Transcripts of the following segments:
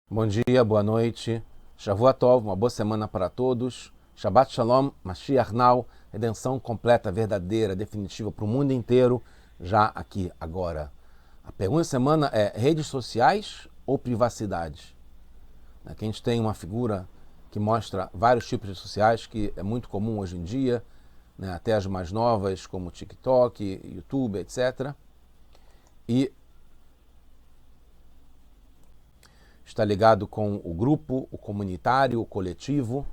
Bom dia, boa noite, Shavua Tov, uma boa semana para todos. Shabbat Shalom, Mashiach Now, redenção completa, verdadeira, definitiva para o mundo inteiro, já aqui, agora. A pergunta da semana é: redes sociais ou privacidade? Aqui a gente tem uma figura que mostra vários tipos de redes sociais, que é muito comum hoje em dia, né, até as mais novas, como TikTok, YouTube, etc. E está ligado com o grupo, o comunitário, o coletivo,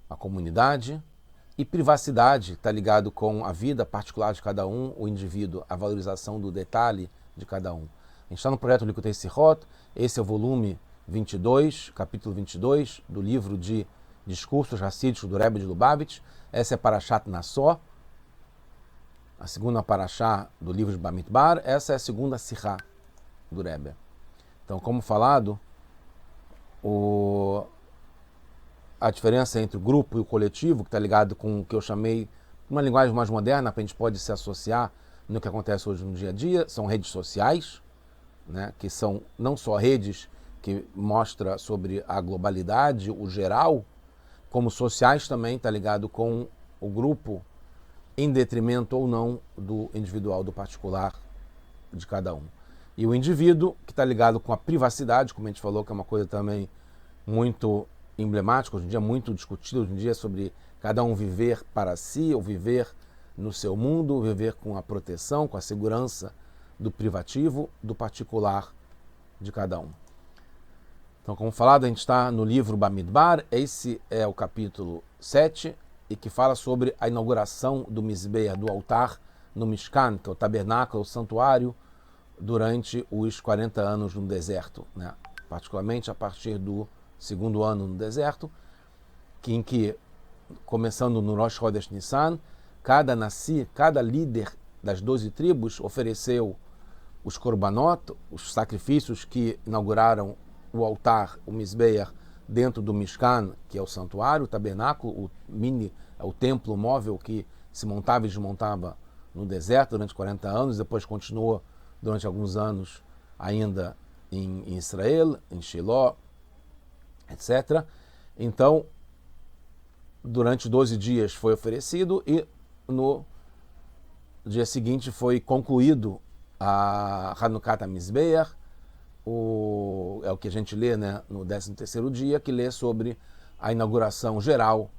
a comunidade. E privacidade está ligado com a vida particular de cada um, o indivíduo, a valorização do detalhe de cada um. A gente está no projeto Likutei Sichot, esse é o volume 22, capítulo 22, do livro de discursos racídicos do Rebbe de Lubavitch. Essa é a Parashat Nassó, a segunda Parashá do livro de Bamidbar. Essa é a segunda Sichá do Rebbe. Então, como falado, a diferença entre o grupo e o coletivo, que está ligado com o que eu chamei, uma linguagem mais moderna, para a gente pode se associar no que acontece hoje no dia a dia, são redes sociais, né, que são não só redes que mostram sobre a globalidade, o geral, como sociais também está ligado com o grupo, em detrimento ou não do individual, do particular de cada um. E o indivíduo, que está ligado com a privacidade, como a gente falou, que é uma coisa também muito emblemática, hoje em dia muito discutida, hoje em dia, sobre cada um viver para si, ou viver no seu mundo, viver com a proteção, com a segurança do privativo, do particular de cada um. Então, como falado, a gente está no livro Bamidbar, esse é o capítulo 7, e que fala sobre a inauguração do Mizbeah, do altar no Mishkan, que é o tabernáculo, o santuário, durante os 40 anos no deserto, né? Particularmente a partir do segundo ano no deserto, em que, começando no Rosh Chodesh Nissan, cada Nassi, cada líder das 12 tribos ofereceu os korbanot, os sacrifícios que inauguraram o altar, o Mizbeah, dentro do Mishkan, que é o santuário, o tabernáculo, o templo móvel que se montava e desmontava no deserto durante 40 anos, depois continuou durante alguns anos ainda em Israel, em Shiloh, etc. Então, durante 12 dias foi oferecido e no dia seguinte foi concluído a Hanukat HaMizbeach, é o que a gente lê, né, no 13º dia, que lê sobre a inauguração geral,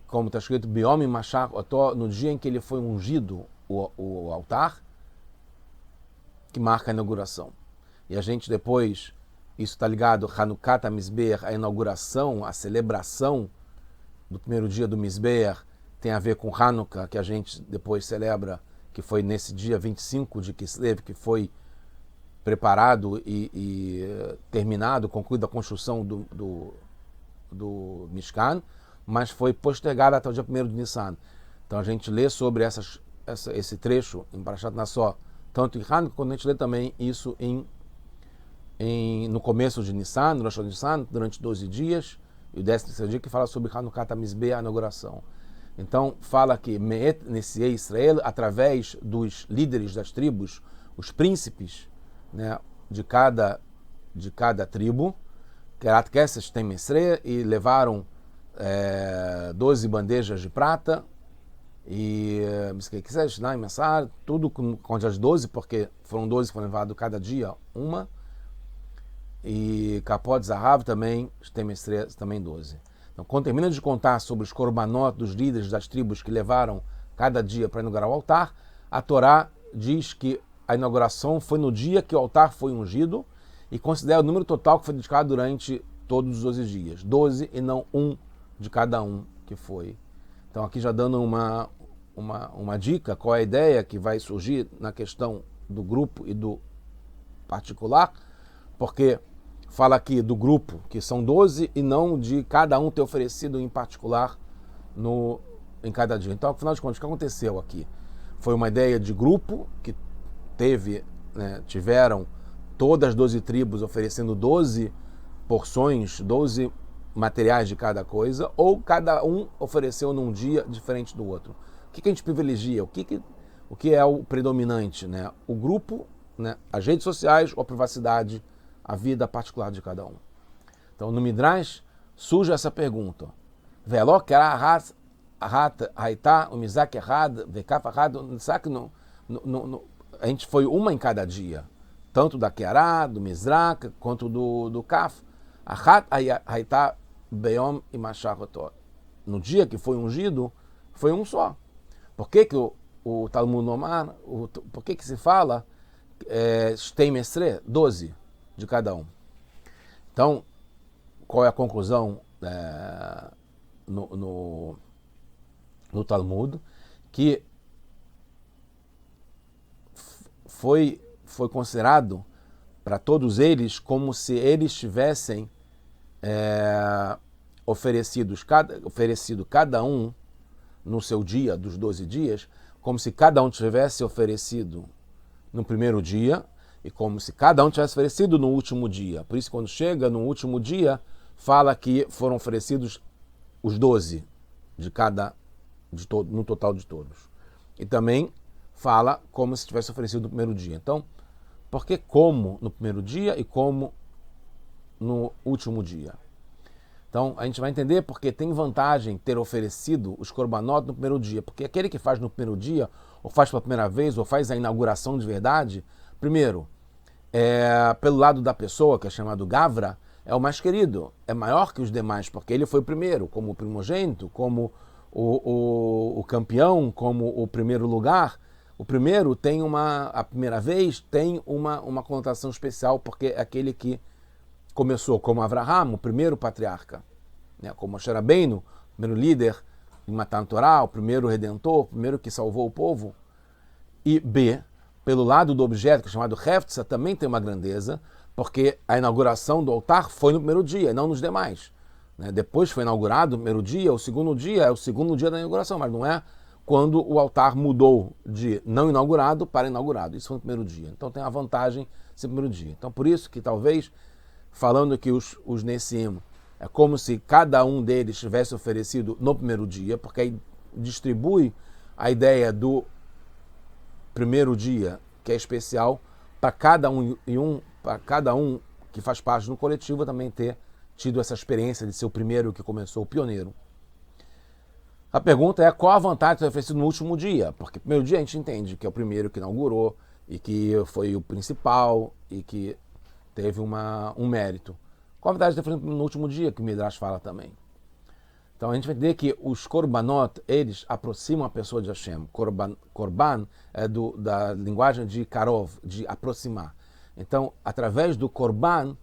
como está escrito, Biom Mashach Otó, no dia em que ele foi ungido, o altar, que marca a inauguração. E a gente depois, isso está ligado, Hanukat HaMizbeach, a inauguração, a celebração do primeiro dia do Mizbeach, tem a ver com Hanukkah, que a gente depois celebra, que foi nesse dia 25 de Kislev, que foi preparado e terminado, concluída a construção do Mishkan, mas foi postergado até o dia 1º de Nissan. Então a gente lê sobre esse trecho em Parashat Nassó, tanto em Hanukkah, quando a gente lê também isso no começo de Nissan, no Rosh Hashanah Nissan, durante 12 dias, e o 13º dia que fala sobre Hanukat HaMizbeach, a inauguração. Então fala que Me'et Nesiei Israel, através dos líderes das tribos, os príncipes, né, de cada tribo, Kerat Kesesh Tem Mesre, e levaram 12 bandejas de prata, e tudo com as 12, porque foram 12 que foram levados cada dia, uma, e Kapot Zahav também, tem Mestre, também 12. Então, quando termina de contar sobre os korbanot dos líderes das tribos que levaram cada dia para inaugurar o altar, a Torá diz que a inauguração foi no dia que o altar foi ungido e considera o número total que foi dedicado durante todos os 12 dias. 12 e não um de cada um que foi. Então aqui já dando uma dica, qual é a ideia que vai surgir na questão do grupo e do particular, porque fala aqui do grupo, que são 12, e não de cada um ter oferecido em particular em cada dia. Então, afinal de contas, o que aconteceu aqui? Foi uma ideia de grupo que tiveram todas as 12 tribos oferecendo 12 porções, 12 materiais de cada coisa, ou cada um ofereceu num dia diferente do outro. O que a gente privilegia? O que é o predominante? Né? O grupo, né? As redes sociais ou a privacidade, a vida particular de cada um. Então, no Midrash, surge essa pergunta. Veló kera ahat haitá o mizak errad vekaf errad. A gente foi uma em cada dia. Tanto da Kerá, do Mizrak, quanto do Kaf. Ahat haitá beyom imashachotó. No dia que foi ungido, foi um só. Por que o Talmud Omar, por que se fala Shtei Mesre, 12 de cada um? Então, qual é a conclusão no Talmud? Que foi considerado para todos eles como se eles tivessem oferecido cada um no seu dia, dos 12 dias, como se cada um tivesse oferecido no primeiro dia e como se cada um tivesse oferecido no último dia. Por isso, quando chega no último dia, fala que foram oferecidos os 12 no total de todos. E também fala como se tivesse oferecido no primeiro dia. Então, por que como no primeiro dia e como no último dia? Então, a gente vai entender porque tem vantagem ter oferecido os korbanot no primeiro dia. Porque aquele que faz no primeiro dia, ou faz pela primeira vez, ou faz a inauguração de verdade, primeiro, pelo lado da pessoa, que é chamado Gavra, é o mais querido, é maior que os demais, porque ele foi o primeiro, como o primogênito, como o campeão, como o primeiro lugar. O primeiro tem a primeira vez tem uma conotação especial, porque é aquele que começou como Avraham, o primeiro patriarca, né? Como Moshe Rabbeinu, o primeiro líder em Matan Torah, o primeiro redentor, o primeiro que salvou o povo. E B, pelo lado do objeto, que é chamado Heftza, também tem uma grandeza, porque a inauguração do altar foi no primeiro dia, não nos demais. Né? Depois foi inaugurado no primeiro dia, o segundo dia é o segundo dia da inauguração, mas não é quando o altar mudou de não inaugurado para inaugurado. Isso foi no primeiro dia. Então tem a vantagem de ser no primeiro dia. Então por isso que talvez, falando que os Nessim, é como se cada um deles tivesse oferecido no primeiro dia, porque aí distribui a ideia do primeiro dia, que é especial, para cada um que faz parte do coletivo também ter tido essa experiência de ser o primeiro que começou, o pioneiro. A pergunta é qual a vantagem de ter oferecido no último dia? Porque no primeiro dia a gente entende que é o primeiro que inaugurou e que foi o principal e que teve um mérito. Qual a vantagem de ter oferecido no último dia, que o Midrash fala também? Então a gente vai entender que os korbanot, eles aproximam a pessoa de Hashem. Korban é da linguagem de karov, de aproximar. Então, através do korban,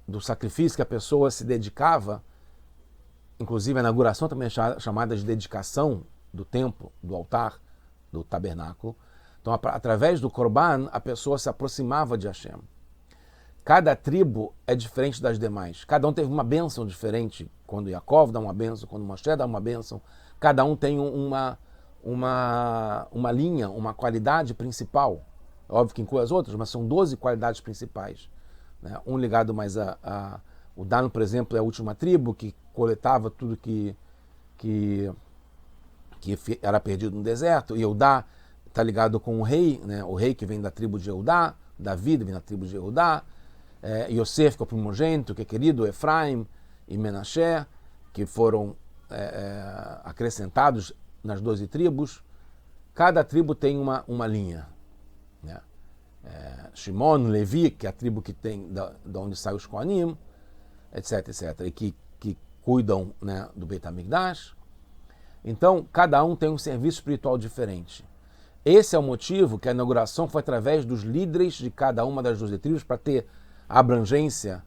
do sacrifício que a pessoa se dedicava, inclusive a inauguração também é chamada de dedicação do templo, do altar, do tabernáculo. Então, através do korban, a pessoa se aproximava de Hashem. Cada tribo é diferente das demais. Cada um teve uma bênção diferente. Quando Yaakov dá uma bênção, quando Moshe dá uma bênção. Cada um tem uma linha, uma qualidade principal. Óbvio que inclui as outras, mas são 12 qualidades principais. Né? Um ligado mais o Dan, por exemplo, é a última tribo que coletava tudo que era perdido no deserto. E Eudá está ligado com o rei, né? O rei que vem da tribo de Eudá, Davi vem da tribo de Eudá. Yosef, que é o primogênito, que é querido, Efraim e Menashe, que foram acrescentados nas 12 tribos. Cada tribo tem uma linha. Né? Shimon, Levi, que é a tribo que tem da onde saem os Kohanim, etc, etc, e que cuidam, né, do Beit HaMikdash. Então, cada um tem um serviço espiritual diferente. Esse é o motivo que a inauguração foi através dos líderes de cada uma das 12 tribos, para ter a abrangência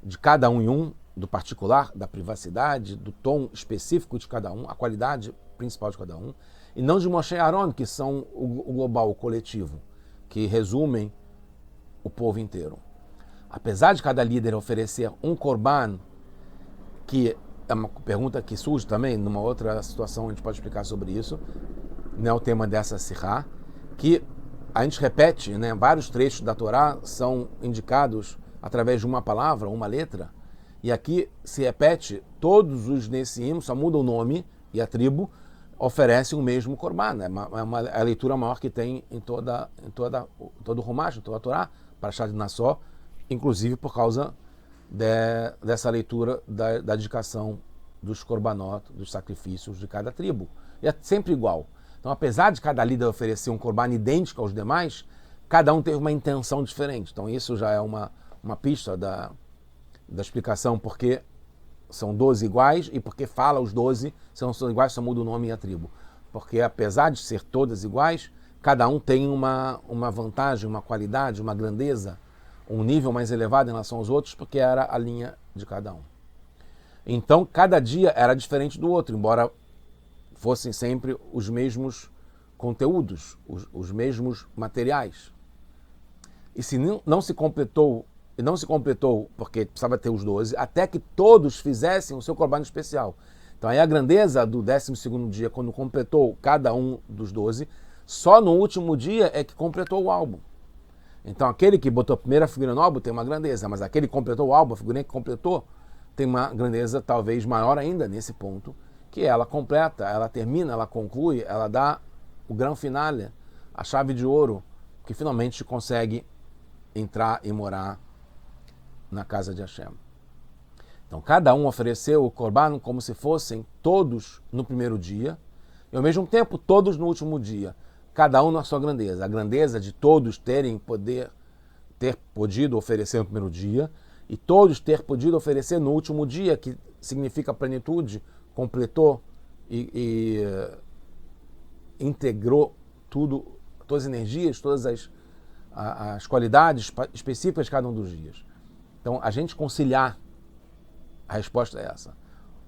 de cada um em um, do particular, da privacidade, do tom específico de cada um, a qualidade principal de cada um, e não de Moshe e Aaron, que são o global, o coletivo, que resumem o povo inteiro. Apesar de cada líder oferecer um korban, que é uma pergunta que surge também, numa outra situação a gente pode explicar sobre isso, né, o tema dessa sirá, que a gente repete, né, vários trechos da Torá são indicados através de uma palavra, uma letra, e aqui se repete, todos os Nessim, só muda o nome e a tribo, oferecem o mesmo korban. É a leitura maior que tem em todo o Rumash, em toda a Torá, para Parashat Nassó, inclusive por causa dessa leitura da dedicação dos korbanot, dos sacrifícios de cada tribo. E é sempre igual. Então, apesar de cada líder oferecer um korban idêntico aos demais, cada um teve uma intenção diferente. Então, isso já é uma pista da explicação porque são 12 iguais e porque fala os 12 são iguais, só muda o nome e a tribo. Porque, apesar de ser todas iguais, cada um tem uma vantagem, uma qualidade, uma grandeza, um nível mais elevado em relação aos outros, porque era a linha de cada um. Então, cada dia era diferente do outro, embora fossem sempre os mesmos conteúdos, os mesmos materiais. E se não se completou porque precisava ter os 12, até que todos fizessem o seu korban especial. Então aí a grandeza do 12º dia, quando completou cada um dos 12, só no último dia é que completou o álbum. Então aquele que botou a primeira figura no álbum tem uma grandeza, mas aquele que completou o álbum, a figurinha que completou, tem uma grandeza talvez maior ainda nesse ponto, que ela completa, ela termina, ela conclui, ela dá o grande finale, a chave de ouro, que finalmente consegue entrar e morar na casa de Hashem. Então cada um ofereceu o korban como se fossem todos no primeiro dia, e ao mesmo tempo todos no último dia, cada um na sua grandeza. A grandeza de todos ter podido oferecer no primeiro dia, e todos ter podido oferecer no último dia, que significa plenitude, completou e integrou tudo, todas as energias, todas as qualidades específicas de cada um dos dias. Então, a gente conciliar, a resposta é essa.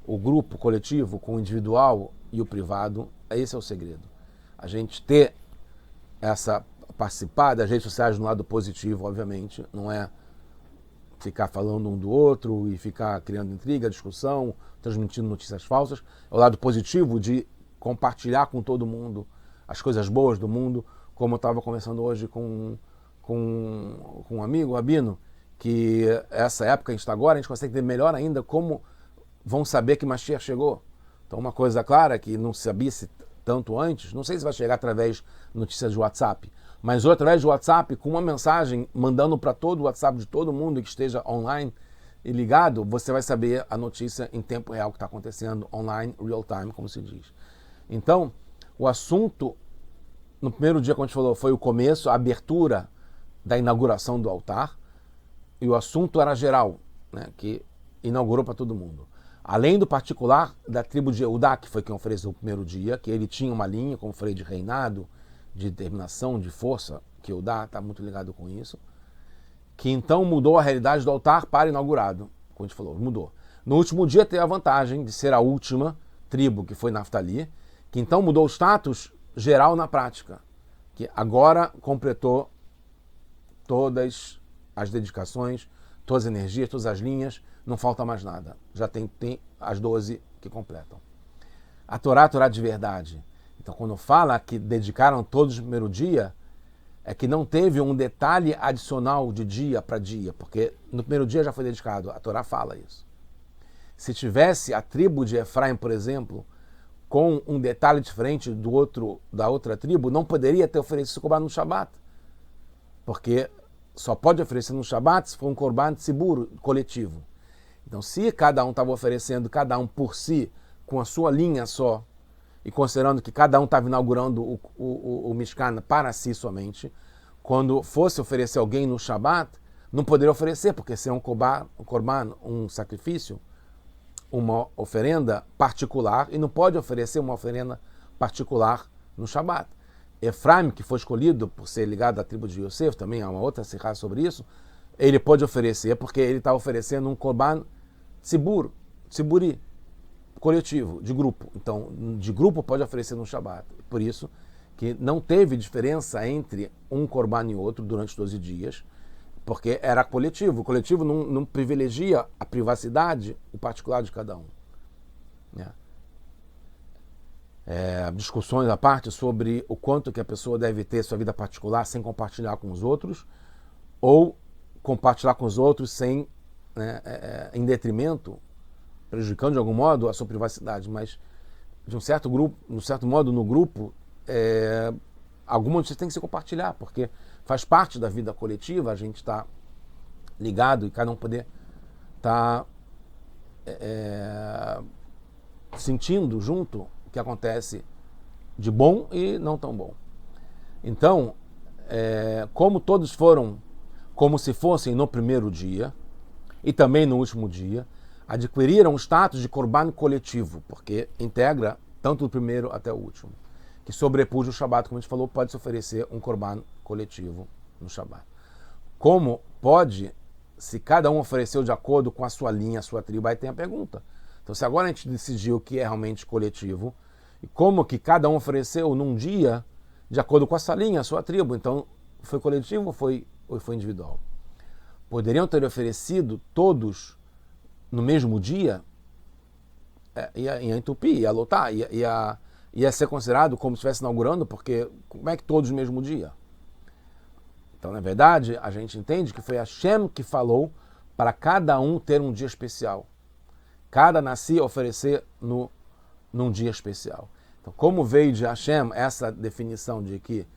O grupo coletivo com o individual e o privado, esse é o segredo. A gente ter participar das redes sociais no lado positivo, obviamente, não é ficar falando um do outro e ficar criando intriga, discussão, transmitindo notícias falsas. É o lado positivo de compartilhar com todo mundo as coisas boas do mundo, como eu estava conversando hoje com um amigo, o Abino, que essa época a gente está agora, a gente consegue ter melhor ainda como vão saber que Mashiach chegou. Então uma coisa clara que não sabia-se tanto antes, não sei se vai chegar através de notícias de WhatsApp, mas ou através de WhatsApp com uma mensagem mandando para todo o WhatsApp de todo mundo que esteja online e ligado, você vai saber a notícia em tempo real que está acontecendo online, real time, como se diz. Então, o assunto, no primeiro dia, como a gente falou, foi o começo, a abertura da inauguração do altar, e o assunto era geral, né, que inaugurou para todo mundo. Além do particular da tribo de Eudá, que foi quem ofereceu o primeiro dia, que ele tinha uma linha, como falei, de reinado, de determinação, de força, que Eudá está muito ligado com isso, que então mudou a realidade do altar para inaugurado, como a gente falou, mudou. No último dia teve a vantagem de ser a última tribo, que foi Naftali, que então mudou o status geral na prática, que agora completou todas as dedicações, todas as energias, todas as linhas, não falta mais nada. Já tem as 12 que completam. A Torá de verdade. Então, quando fala que dedicaram todos no primeiro dia, é que não teve um detalhe adicional de dia para dia, porque no primeiro dia já foi dedicado. A Torá fala isso. Se tivesse a tribo de Efraim, por exemplo, com um detalhe diferente da outra tribo, não poderia ter oferecido korban no Shabat, porque só pode oferecer no Shabat se for um korban tzibur, coletivo. Então, se cada um estava oferecendo, cada um por si, com a sua linha só, e considerando que cada um estava inaugurando o Mishkan para si somente, quando fosse oferecer alguém no Shabat, não poderia oferecer, porque se é um korban, um sacrifício, uma oferenda particular, e não pode oferecer uma oferenda particular no Shabat. Efraim, que foi escolhido por ser ligado à tribo de Yosef, também há uma outra sirá sobre isso, ele pode oferecer porque ele está oferecendo um korban tziburi, coletivo, de grupo. Então, de grupo pode oferecer no Shabat. Por isso que não teve diferença entre um korban e outro durante os 12 dias, porque era coletivo. O coletivo não privilegia a privacidade, o particular de cada um. Discussões à parte sobre o quanto que a pessoa deve ter sua vida particular sem compartilhar com os outros, ou compartilhar com os outros sem, em detrimento, prejudicando de algum modo a sua privacidade, mas de um certo modo no grupo, alguma notícia tem que se compartilhar, porque faz parte da vida coletiva, a gente está ligado e cada um poder está sentindo junto o que acontece de bom e não tão bom. Então, como todos foram como se fossem no primeiro dia e também no último dia, adquiriram o status de Korban coletivo, porque integra tanto o primeiro até o último, que sobrepuja o Shabat, como a gente falou, pode se oferecer um Korban coletivo no Shabat. Como pode, se cada um ofereceu de acordo com a sua linha, a sua tribo, aí tem a pergunta. Então, se agora a gente decidiu o que é realmente coletivo, e como que cada um ofereceu num dia, de acordo com essa linha, a sua tribo, então foi coletivo ou foi individual? Poderiam ter oferecido todos no mesmo dia? Ia entupir, ia lotar, ia ser considerado como se estivesse inaugurando, porque como é que todos no mesmo dia? Então, na verdade, a gente entende que foi Hashem que falou para cada um ter um dia especial. Cada nasci oferecer num dia especial. Então, como veio de Hashem essa definição de que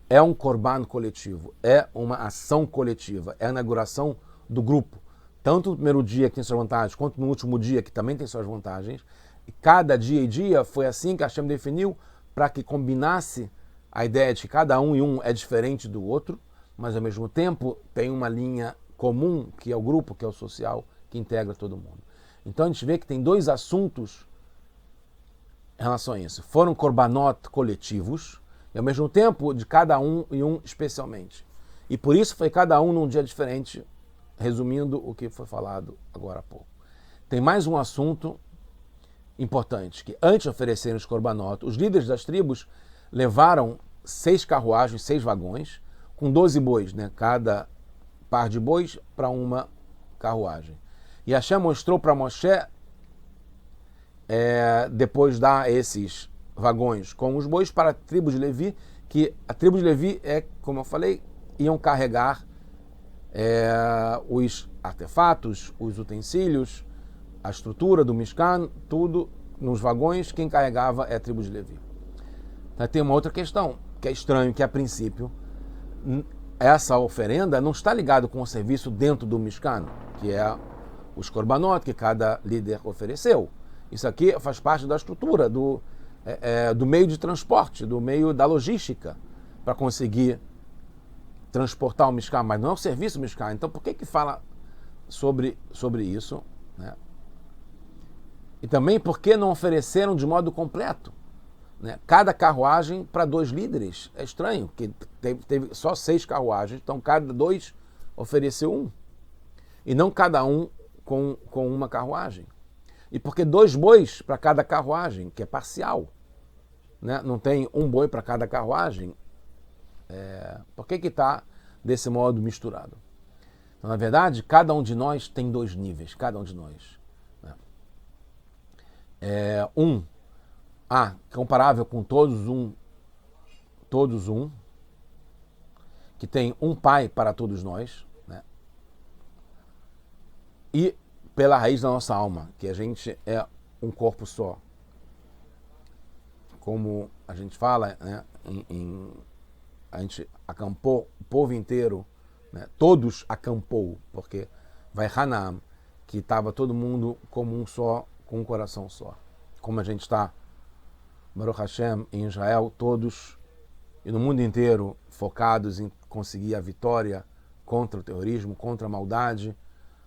é um korban coletivo, é uma ação coletiva, é a inauguração do grupo, tanto no primeiro dia que tem suas vantagens, quanto no último dia que também tem suas vantagens, e cada dia e dia foi assim que Hashem definiu para que combinasse a ideia de que cada um e um é diferente do outro, mas ao mesmo tempo tem uma linha comum, que é o grupo, que é o social, que integra todo mundo. Então a gente vê que tem dois assuntos em relação a isso. Foram korbanot coletivos, e ao mesmo tempo de cada um e um especialmente. E por isso foi cada um num dia diferente, resumindo o que foi falado agora há pouco. Tem mais um assunto importante, que antes de oferecerem os korbanot, os líderes das tribos levaram 6 carruagens, 6 vagões, com 12 bois, né? Cada par de bois para uma carruagem. E Hashem mostrou para Moshe, depois de dar esses vagões com os bois para a tribo de Levi, que a tribo de Levi como eu falei, iam carregar os artefatos, os utensílios, a estrutura do Mishkan, tudo nos vagões, quem carregava é a tribo de Levi. Então, tem uma outra questão, que é estranho, que a princípio essa oferenda não está ligada com o serviço dentro do Mishkan, que é os korbanot que cada líder ofereceu. Isso aqui faz parte da estrutura, do meio de transporte, do meio da logística, para conseguir transportar o Mishkan, mas não é o serviço Mishkan. Então, por que fala sobre isso? Né? E também, por que não ofereceram de modo completo? Né? Cada carruagem para 2 líderes. É estranho, porque teve só 6 carruagens, então cada 2 ofereceu 1. E não cada um com uma carruagem. E porque 2 bois para cada carruagem, que é parcial. Né? Não tem um boi para cada carruagem. Por que está desse modo misturado? Então, na verdade, cada um de nós tem 2 níveis, cada um de nós. Né? Comparável com todos um, que tem um pai para todos nós, né? E pela raiz da nossa alma, que a gente é um corpo só. Como a gente fala, né, a gente acampou o povo inteiro, né, todos acampou, porque vai Hanam, que estava todo mundo como um só, com um coração só. Como a gente está, Baruch Hashem, em Israel, todos e no mundo inteiro focados em conseguir a vitória contra o terrorismo, contra a maldade,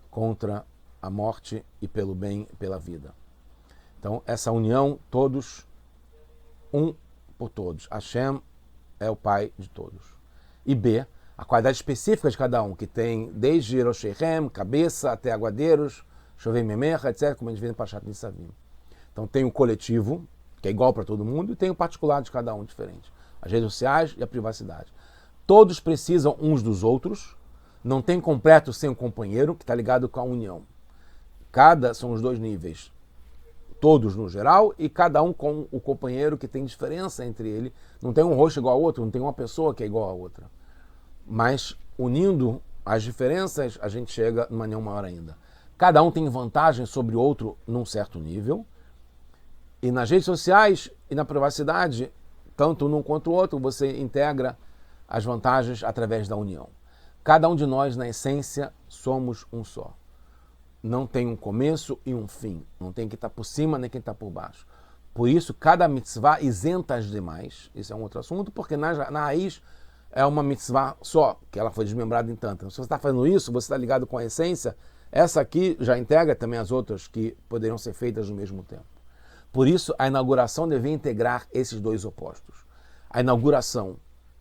contra a morte e pelo bem e pela vida. Então, essa união, todos, um por todos. Hashem é o pai de todos. E B, a qualidade específica de cada um, que tem desde Roshechem, cabeça, até aguadeiros, Shovei Memecha, etc., como a gente vê no Parashat Nitzavim. Então, tem o coletivo, que é igual para todo mundo, e tem o particular de cada um diferente. As redes sociais e a privacidade. Todos precisam uns dos outros, não tem completo sem o companheiro, que está ligado com a união. São os 2 níveis, todos no geral, e cada um com o companheiro que tem diferença entre ele. Não tem um rosto igual ao outro, não tem uma pessoa que é igual à outra. Mas unindo as diferenças, a gente chega numa união maior ainda. Cada um tem vantagem sobre o outro num certo nível. E nas redes sociais e na privacidade, tanto um quanto o outro, você integra as vantagens através da união. Cada um de nós, na essência, somos um só. não tem um começo e um fim. Não tem quem está por cima nem quem está por baixo. Por isso, cada mitzvah isenta as demais. Isso é um outro assunto, porque na raiz é uma mitzvah só, que ela foi desmembrada em tantas. Se você está fazendo isso, você está ligado com a essência, essa aqui já integra também as outras que poderiam ser feitas no mesmo tempo. Por isso, a inauguração devia integrar esses dois opostos. A inauguração,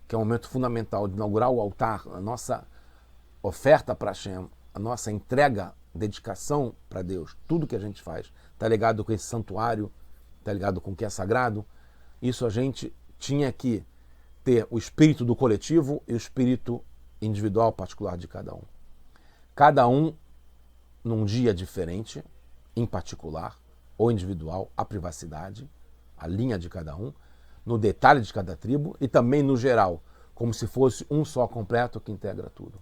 que é um momento fundamental de inaugurar o altar, a nossa oferta para Hashem, a nossa entrega, dedicação para Deus, tudo que a gente faz, está ligado com esse santuário, está ligado com o que é sagrado. Isso a gente tinha que ter o espírito do coletivo e o espírito individual particular de cada um. Cada um num dia diferente, em particular, ou individual, a privacidade, a linha de cada um, no detalhe de cada tribo e também no geral, como se fosse um só completo que integra tudo.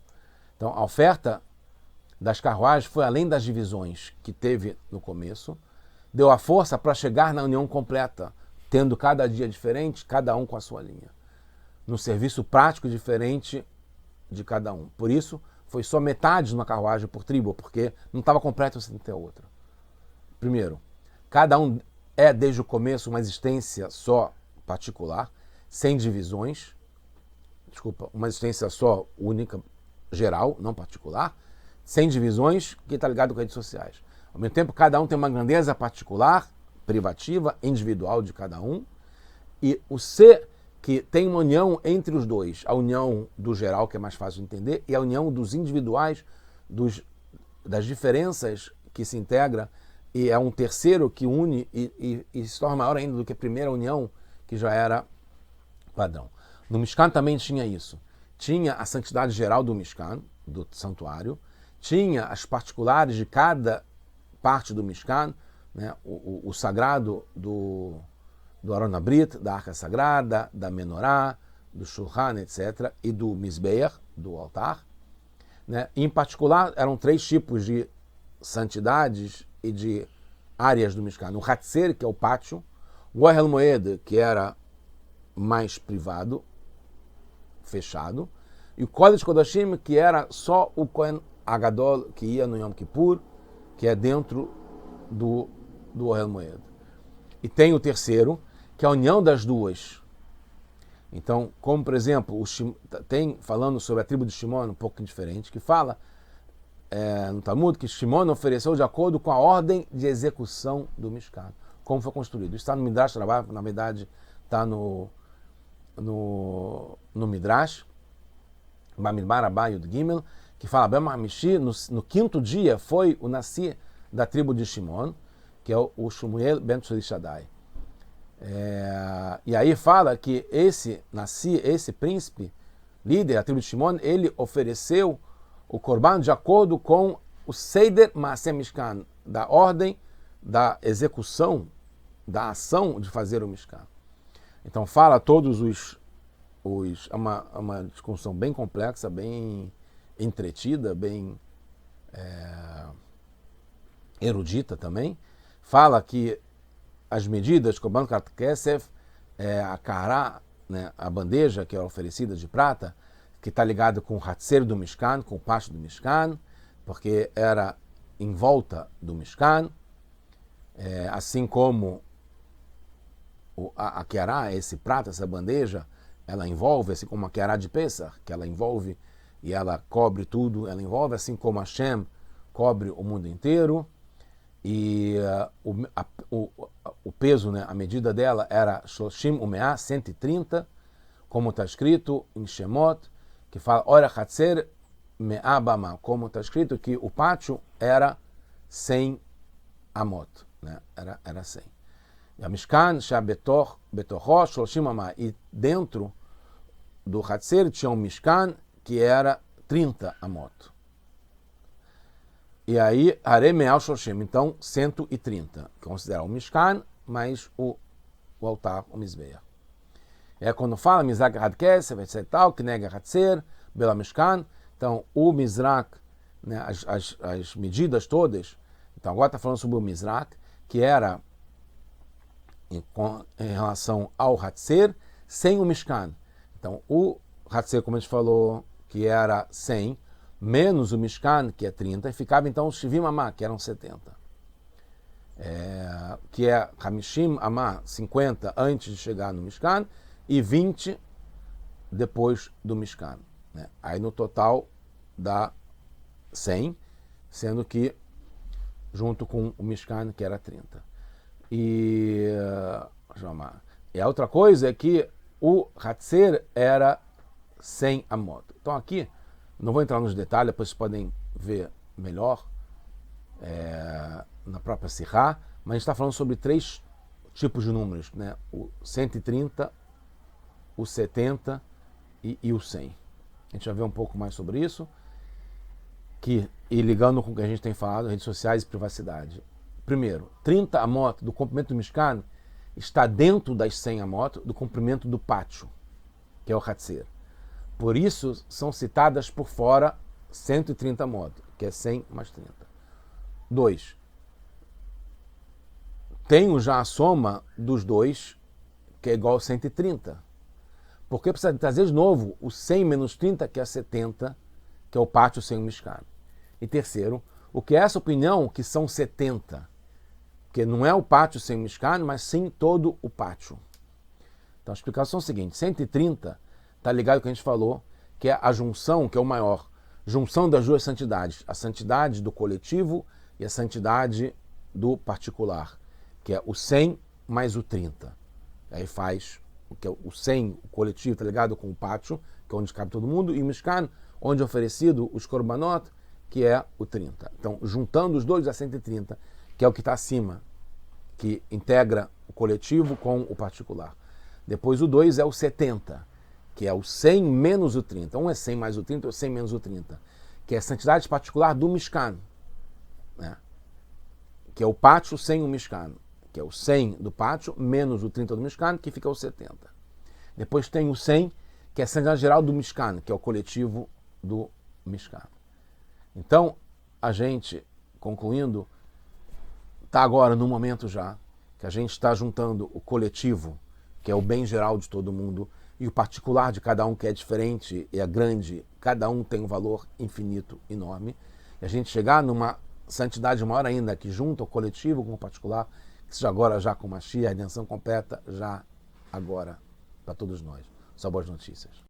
Então, a oferta das carruagens foi além das divisões que teve no começo, deu a força para chegar na união completa, tendo cada dia diferente, cada um com a sua linha, no serviço prático diferente de cada um. Por isso, foi só metade de uma carruagem por tribo, porque não estava completo sem ter outra. Primeiro, cada um é desde o começo uma existência só particular, sem divisões, uma existência só única, geral, não particular, sem divisões, que está ligado com redes sociais. Ao mesmo tempo, cada um tem uma grandeza particular, privativa, individual de cada um, e o ser que tem uma união entre os dois, a união do geral, que é mais fácil de entender, e a união dos individuais, das diferenças que se integra, e é um terceiro que une e se torna maior ainda do que a primeira união, que já era padrão. No Mishkan também tinha isso. Tinha a santidade geral do Mishkan, do santuário, tinha as particulares de cada parte do Mishkan, né, o sagrado do Aron Abrit, da Arca Sagrada, da Menorá, do Shulchan, etc., e do Mizbeach, do altar. Né? Em particular, eram 3 tipos de santidades e de áreas do Mishkan. O Hatzer, que é o pátio, o Ohel Moed, que era mais privado, fechado, e o Kodesh Kodashim, que era só o Kohen Agadol, que ia no Yom Kippur, que é dentro do Ohel Moed. E tem o terceiro, que é a união das duas. Então, como por exemplo, tem falando sobre a tribo de Shimon, um pouco diferente, que fala no Talmud que Shimon ofereceu de acordo com a ordem de execução do Mishkan, como foi construído. Isso está no Midrash Rabbah, na verdade está no Midrash, Bamidbar Rabbah Yud Gimel, que fala, no 5º dia foi o nasci da tribo de Shimon, que é o Shmuel ben Tsurishadai. E aí fala que esse príncipe, líder da tribo de Shimon, ele ofereceu o Korban de acordo com o Seider Maaseh Mishkan, da ordem da execução, da ação de fazer o Mishkan. Então fala todos é uma discussão bem complexa, bem entretida, bem erudita também. Fala que as medidas, Korban Karat Kesef, a cará, né, a bandeja que é oferecida de prata, que está ligado com o Hatzer do Mishkan, com o pátio do Mishkan, porque era em volta do Mishkan, assim como a Keará, esse prata, essa bandeja, ela envolve, assim como a Keará de Pesach, que ela envolve e ela cobre tudo, ela envolve, assim como Hashem cobre o mundo inteiro, e o peso, né, a medida dela era Shoshim Umeah, 130, como está escrito em Shemot, que fala, Ora Hatzer Me'ah Bama, como está escrito que o pátio era 100 amot, né? Era 100. E a Mishkan, Betocho, Shoshim Amah, e dentro do Hatzer tinha um Mishkan que era 30 amot. E aí, Hare Me'al Shoshim, então 130, considera o Mishkan mais o altar, o Mizbeach. Quando fala Mizrak Had Kesef, etc. tal, que nega Hatzer, Bela Mishkan, então o Mizrak, né, as medidas todas, então agora está falando sobre o Mizrak, que era em relação ao Hatzer, sem o Mishkan. Então o Hatzer, como a gente falou, que era 100, menos o Mishkan, que é 30, e ficava então os Shivim Amá, que eram 70. Que é Hamishim Amá, 50 antes de chegar no Mishkan, e 20 depois do Mishkan. Né? Aí no total dá 100, sendo que junto com o Mishkan, que era 30. E a outra coisa é que o Hatzer era 100 amot. Então aqui, não vou entrar nos detalhes, depois vocês podem ver melhor na própria Sihá, mas a gente está falando sobre 3 tipos de números, né? O 130, o 70 e o 100. A gente vai ver um pouco mais sobre isso, e ligando com o que a gente tem falado, redes sociais e privacidade. Primeiro, 30 amot do comprimento do Mishkan está dentro das 100 amot do comprimento do pátio, que é o Hatzer. Por isso, são citadas por fora 130 amot, que é 100 mais 30. 2. Tenho já a soma dos dois, que é igual a 130. Porque precisa trazer de novo o 100 menos 30, que é 70, que é o pátio sem o Mishkan. E terceiro, o que é essa opinião que são 70? Porque não é o pátio sem o Mishkan, mas sim todo o pátio. Então a explicação é a seguinte: 130 está ligado ao que a gente falou, que é a junção, que é o maior, junção das duas santidades, a santidade do coletivo e a santidade do particular, que é o 100 mais o 30. Aí faz que é o 100, o coletivo, está ligado com o pátio, que é onde cabe todo mundo, e o Mishkan, onde é oferecido os korbanot, que é o 30. Então, juntando os dois dá 130, que é o que está acima, que integra o coletivo com o particular. Depois o 2 é o 70, que é o 100 menos o 30. Um é 100 mais o 30, ou 100 menos o 30, que é a santidade particular do Mishkan, né? Que é o pátio sem o Mishkan, que é o 100 do pátio menos o 30 do Mishkan, que fica o 70. Depois tem o 100, que é a santidade geral do Mishkan, que é o coletivo do Mishkan. Então, a gente, concluindo, está agora no momento já que a gente está juntando o coletivo, que é o bem geral de todo mundo, e o particular de cada um, que é diferente e é grande, cada um tem um valor infinito, enorme, e a gente chegar numa santidade maior ainda, que junta o coletivo com o particular, que seja agora já com Mashiach, a redenção completa, já agora, para todos nós. Só boas notícias.